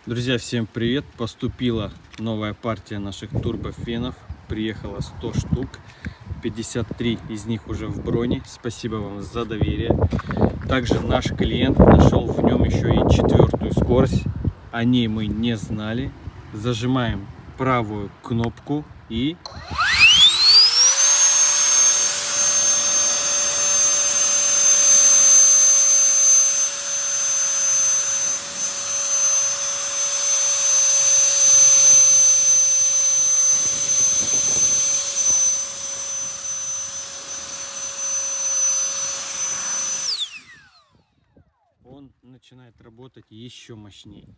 Друзья, всем привет! Поступила новая партия наших турбофенов. Приехало 100 штук. 53 из них уже в броне. Спасибо вам за доверие. Также наш клиент нашел в нем еще и 4-ю скорость. О ней мы не знали. Зажимаем правую кнопку и... он начинает работать еще мощнее.